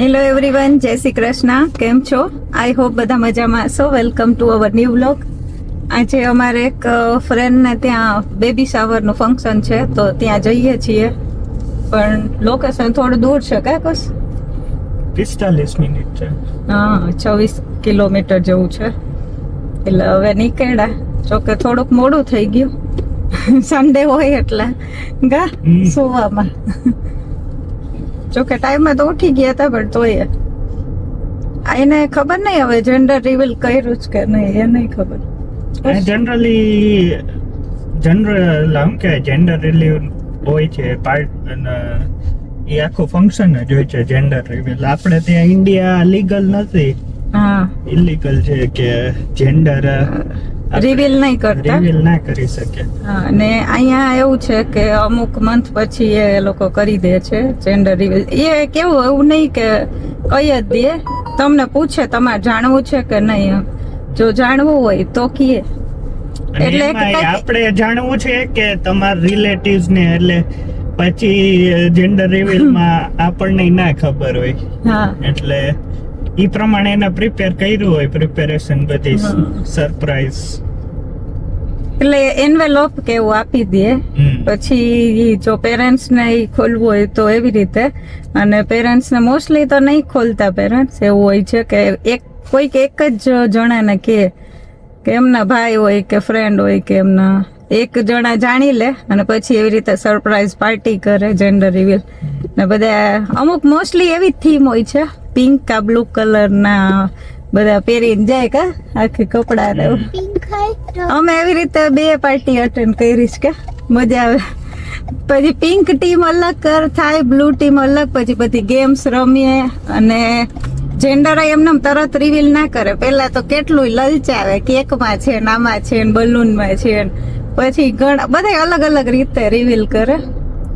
Hello everyone, જય શ્રી કૃષ્ણ. કેમ છો? આઈ હોપ બધા મજામાં હશો. Welcome to our new vlog. આજે અમારે એક ફ્રેન્ડને ત્યાં બેબી શાવરનું ફંક્શન છે, તો ત્યાં જઈએ છીએ. પણ લોકેશન થોડું દૂર છે, કે કુશ 45 મિનિટ છે. હા, 26 કિલોમીટર જેવું છે. એટલે હવે નીકળ્યા. જોકે થોડુંક મોડું થઈ ગયું. સન્ડે હોય એટલે ગા સુવામાં. જોકે ટાઈમમાં તો ઉઠી ગયા હતા, પણ તોય એને ખબર નહીં હવે જેન્ડર રિવીલ કર્યું જ કે નહીં એ નહીં ખબર. જનરલ આમ કે જેન્ડર રિવીલ હોય છે પાર્ટ, અને એ આખું ફંક્શન જ હોય છે જેન્ડર રિવીલ. આપણે ત્યાં ઇન્ડિયા લીગલ નથી, હા, ઇલીગલ છે કે જેન્ડર રિવીલ નહીં કરતા, રિવીલ ના કરી શકે. હા. ને અહીંયા એવું છે કે અમુક મંથ પછી એ લોકો કરી દે છે જેન્ડર રિવીલ. એ કેવું, એવું નહીં કે કઈ જ દે, તમને પૂછે તમારે જાણવું છે કે નહીં. જો જાણવું હોય તો કીએ. એટલે આપણે જાણવું છે કે તમારા રિલેટિવ્સ ને, એટલે પછી જેન્ડર રિવીલ માં આપણને ના ખબર હોય, હા, એટલે ઈ પ્રમાણે એને પ્રિપેર કર્યું હોય, પ્રિપેરેશન બધી સરપ્રાઈઝ. એટલે એન્વેલોપ કે એવું આપી દે. પછી જો પેરેન્ટ્સ ને ઈ ખોલવું હોય તો એવી રીતે. અને પેરેન્ટ્સ ને મોસ્ટલી તો નહીં ખોલતા પેરેન્ટ્સ. એવું હોય છે કે કોઈક એક જ જણાને કે એમના ભાઈ હોય કે ફ્રેન્ડ હોય કે એમના એક જણા જાણી લે, અને પછી એવી રીતે સરપ્રાઈઝ પાર્ટી કરે જેન્ડર રિવીલ. ને બધા અમુક મોસ્ટલી એવી થીમ હોય છે, પિંક કા બ્લુ કલર ના બધા પહેરીને જાય કા આખી કપડા ને. અમે એવી રીતે 2 પાર્ટી અટેન્ડ કરી છે, કે મજા આવે. પછી પિંક ટીમ અલગ થાય, બ્લુ ટીમ અલગ, પછી બધી ગેમ્સ રમીએ. અને જેન્ડર એમને તરત રિવીલ ના કરે, પેલા તો કેટલું લલચાવે, કેકમાં છે, નામાં છે, બલૂનમાં છે. પછી બધા અલગ અલગ રીતે રિવીલ કરે,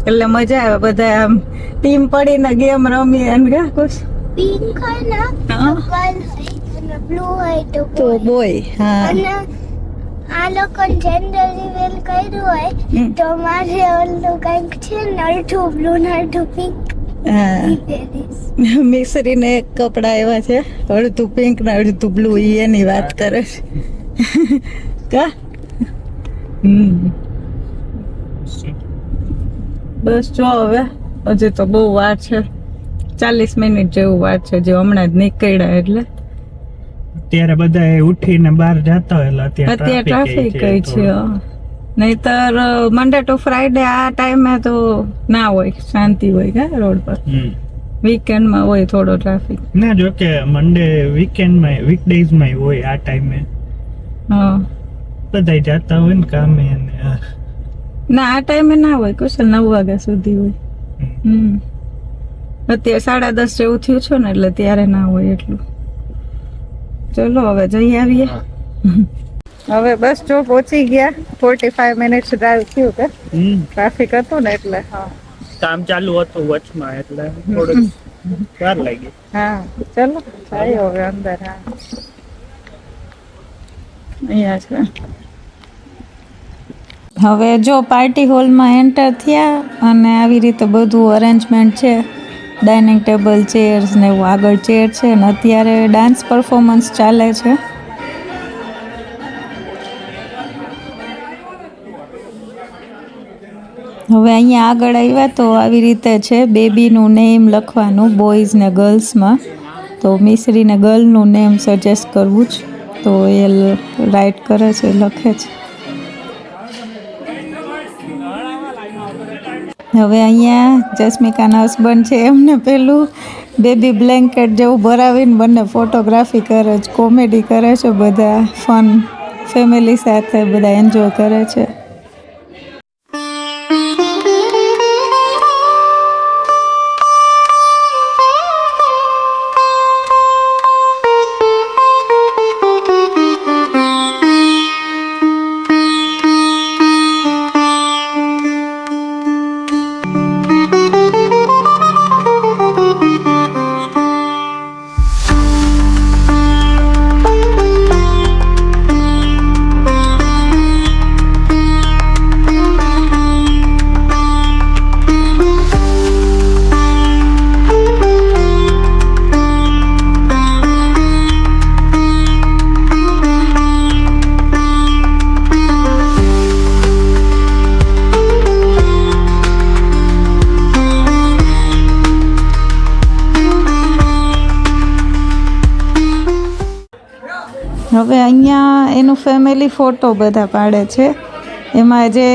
એટલે મજા આવે. બધા આમ ટીમ પડીને ગેમ રમીએ. અને ખુશ પિંક હોય ને ગર્લ હોય અને બ્લુ હોય તો બોય. હા, અને આ લોકો જેન્ડર રિવીલ કર્યું હોય તો મારે ઓલું કંઈક છે ને, અડધું બ્લુ ને અડધું પિંક. મિસરીને એક કપડા એવા છે, અડધું પિંક ને અડધું બ્લુ. એની વાત કરે છે કા. બસ જો હવે હજી તો બહુ વાર છે, 40 મિનિટ જેવું વાર છે. જે હમણાં જ નીકળ્યા, એટલે અત્યારે બધા ઉઠીને બહાર જતા હોય, અત્યારે ટ્રાફિક કઈ છે. નહીતર મંડે ટુ ફ્રાઈડે આ ટાઈમે તો ના હોય, શાંતિ હોય કે રોડ પર. વીકેન્ડમાં હોય થોડો ટ્રાફિક. ના, જો કે મંડે વીકેન્ડમાં વીકડેઝમાં હોય આ ટાઈમે. હા, બધા જતા હોય ને કામે. ના, આ ટાઈમે ના હોય કુશલ, 9 વાગ્યા સુધી હોય. અત્યારે 10:30 જેવું થયું છે ને, એટલે ત્યારે ના હોય એટલું. ચલો હવે જઈ આવીએ. હવે બસ જો પહોંચી ગયા. 45 મિનિટ ડ્રાઈવ થયું, કે ટ્રાફિક હતું ને એટલે. હા, કામ ચાલુ હતું વચમાં, એટલે થોડું વાર લાગી. હા, ચલો જાય હવે અંદર. હા, અહીંયા છે. હવે જો પાર્ટી હોલમાં એન્ટર થયા, અને આવી રીતે બધું અરેન્જમેન્ટ છે. ડાઇનિંગ ટેબલ, ચેર્સ ને એવું. આગળ ચેર છે, ને અત્યારે ડાન્સ પરફોર્મન્સ ચાલે છે. હવે અહીંયા આગળ આવ્યા તો આવી રીતે છે, બેબીનું નેમ લખવાનું બોયઝ ને ગર્લ્સમાં. તો મિસરીને ગર્લનું નેમ સજેસ્ટ કરવું જ, તો એ રાઇટ કરે છે, લખે છે. હવે અહીંયા જસ્મિકાના હસબન્ડ છે, એમને પેલું બેબી બ્લેન્કેટ જેવું ભરાવીને બંને ફોટોગ્રાફી કરે છે, કોમેડી કરે છે. બધા ફન ફેમિલી સાથે બધા એન્જોય કરે છે. હવે અહીંયા એનું ફેમિલી ફોટો બધા પાડે છે. એમાં જે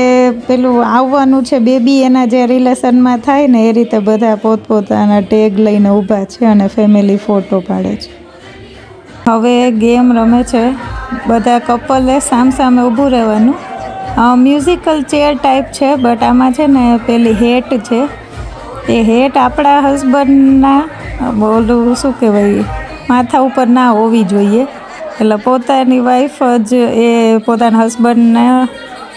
પેલું આવવાનું છે બેબી, એના જે રિલેશનમાં થાય ને એ રીતે બધા પોતપોતાના ટેગ લઈને ઊભા છે અને ફેમિલી ફોટો પાડે છે. હવે ગેમ રમે છે બધા કપલે, સામસામે ઊભું રહેવાનું. મ્યુઝિકલ ચેર ટાઈપ છે, બટ આમાં છે ને પેલી હેટ છે, એ હેટ આપણા હસબન્ડના બોલું શું કહેવાય માથા ઉપર ના હોવી જોઈએ. એટલે પોતાની વાઈફ જ એ પોતાના હસબન્ડને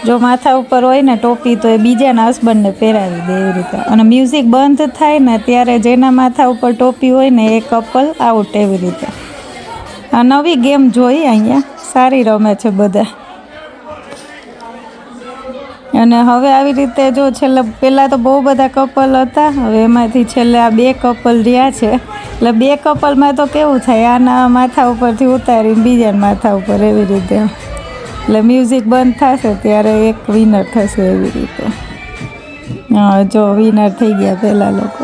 જો માથા ઉપર હોય ને ટોપી, તો એ બીજાના હસબન્ડને પહેરાવી દે એવી રીતે. અને મ્યુઝિક બંધ થાય ને ત્યારે જેના માથા ઉપર ટોપી હોય ને એ કપલ આઉટ એવી રીતે. આ નવી ગેમ જોઈ અહીંયા, સારી રમે છે બધા. અને હવે આવી રીતે જો છેલ્લે પહેલાં તો બહુ બધા કપલ હતા, હવે એમાંથી છેલ્લે આ 2 કપલ રહ્યા છે. એટલે 2 કપલમાં તો કેવું થાય, આના માથા ઉપરથી ઉતારીને બીજાના માથા ઉપર એવી રીતે. એટલે મ્યુઝિક બંધ થશે ત્યારે એક વિનર થશે એવી રીતે. જો વિનર થઈ ગયા પહેલા લોકો.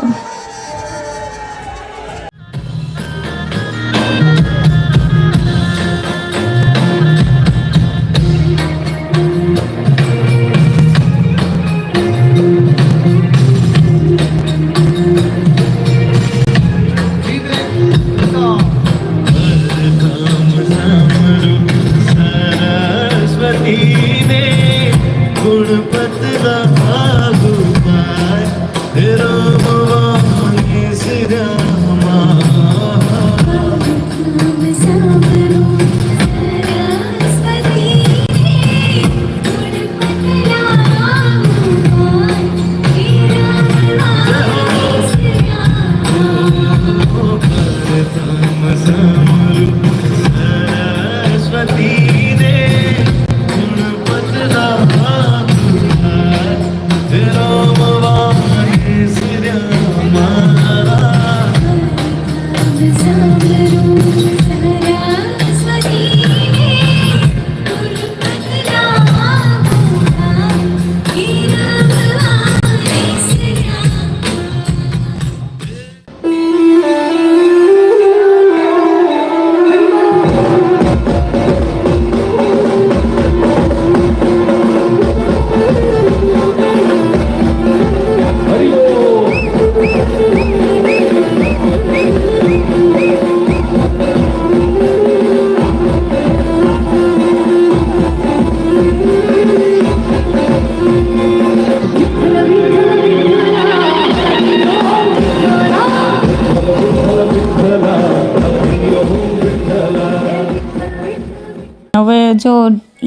હવે જો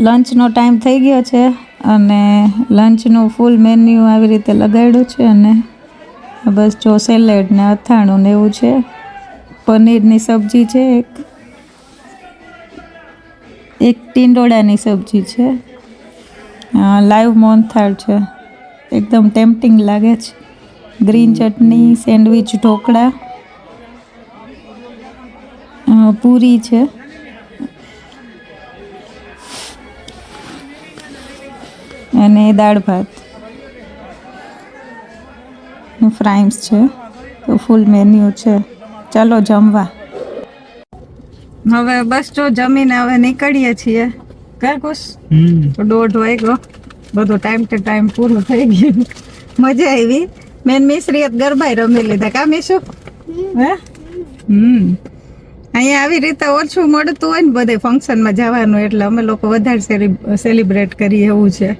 લંચનો ટાઈમ થઈ ગયો છે અને લંચનું ફૂલ મેન્યુ આવી રીતે લગાડ્યું છે. અને બસ જો સેલેડ ને અથાણું ને એવું છે. પનીરની સબ્જી છે, એક ટીંડોળાની સબ્જી છે, લાઈવ મોહનથાળ છે, એકદમ ટેમ્પટિંગ લાગે છે. ગ્રીન ચટણી, સેન્ડવિચ, ઢોકળા, પૂરી છે, અને દાળ ભાત, ફ્રાઈમ્સ છે. તો ફૂલ મેન્યુ છે. ચાલો જમવા. હવે બસ જો જમીને હવે નીકળીએ છીએ. કઈ ખુશ 1:30 વાગ્યો, બધું ટાઈમ ટુ ટાઈમ પૂરું થઈ ગયું. મજા આવી. મેન મિશ્રીએ ગરબાઈ રમી લીધા. કા મીશું? હે અહીંયા આવી રીતે ઓછું મળતું હોય ને બધે ફંક્શનમાં જવાનું, એટલે અમે લોકો વધારે સેલિબ્રેટ કરીએ એવું છે.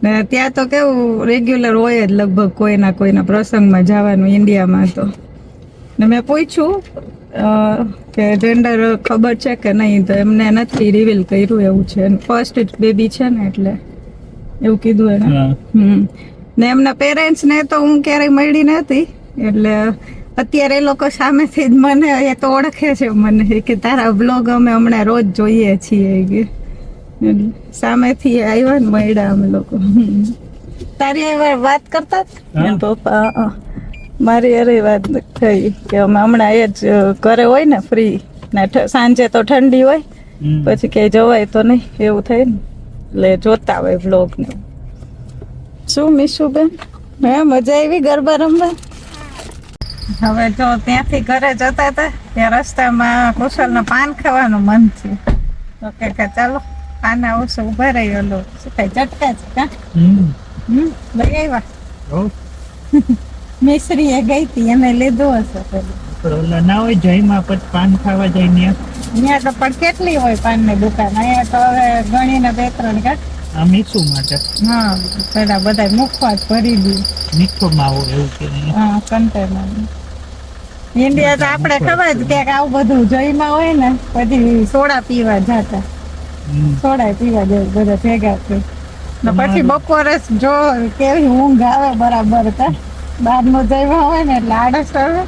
ને ત્યાં તો કેવું રેગ્યુલર હોય જ લગભગ કોઈના પ્રસંગમાં જવાનું ઇન્ડિયામાં. તો ને મેં પૂછ્યું કે જેન્ડર ખબર છે કે નહીં, તો એમને નથી રિવીલ કર્યું એવું છે. ફર્સ્ટ બેબી છે ને એટલે એવું કીધું એને. ને એમના પેરેન્ટ્સને તો હું ક્યારેય મળી નથી, એટલે અત્યારે એ લોકો સામેથી જ મને એ તો ઓળખે છે મને, કે તારા બ્લોગ અમે હમણાં રોજ જોઈએ છીએ કે સામેથી આવ્યા ને મળ્યા અમે લોકો. તારી વાત કરતા પપ્પા મારી અરે વાત થઈ કે અમે હમણાં એ જ ઘરે હોય ને ફ્રી ને, સાંજે તો ઠંડી હોય પછી કે જવાય તો નહીં એવું થાય ને, એટલે જોતા હોય બ્લોગ ને. શું મીશુબેન, હે મજા આવી ગરબા રમવા? હવે જો ત્યાંથી ઘરે જતા હતા ત્યાં રસ્તામાં કુશલને પાન ખાવાનું મન થયું, ઓકે કે ચાલો આના આવશે ઉભા રહી ઓલો શું કઈ ચટકા છે કા લઈ આવ્યા હો મિશ્રીએ ગઈ હતી એને લીધું હશે પેલું તો ઓલા ના હોય જયમાં પછી પાન ખાવા જાય ને અહીંયા તો પણ કેટલી હોય પાનની દુકાન અહીંયા તો હવે ગણીને 2-3 કા આ મીઠું માટે હા પેલા બધા મુખવા જ ભરી દઈએ મીઠો માવો એવું કે હા કન્ટેનર ઇન્ડિયા તો આપણે ખબર જ ક્યાંક આવું બધું જઈમાં હોય ને પછી સોડા પીવા જતા સોડા પીવા જાય બધા ભેગા થઈ ને પછી બપોરે જો કેવી ઊંઘ આવે બરાબર તા બહારનું જઈમાં હોય ને એટલે આળસ આવે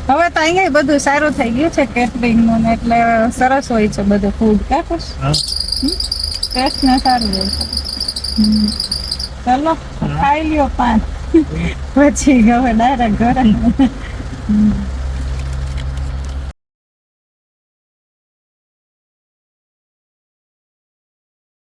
હવે તો અહીંયા બધું સારું થઈ ગયું છે કેટરિંગ નું ને એટલે સરસ હોય છે બધું ફૂડ કાપુસ ટેસ્ટ ને સારું હોય છે ચલો ખાઈ લ્યો પાન પછી હવે ડાયરેક્ટ ઘરે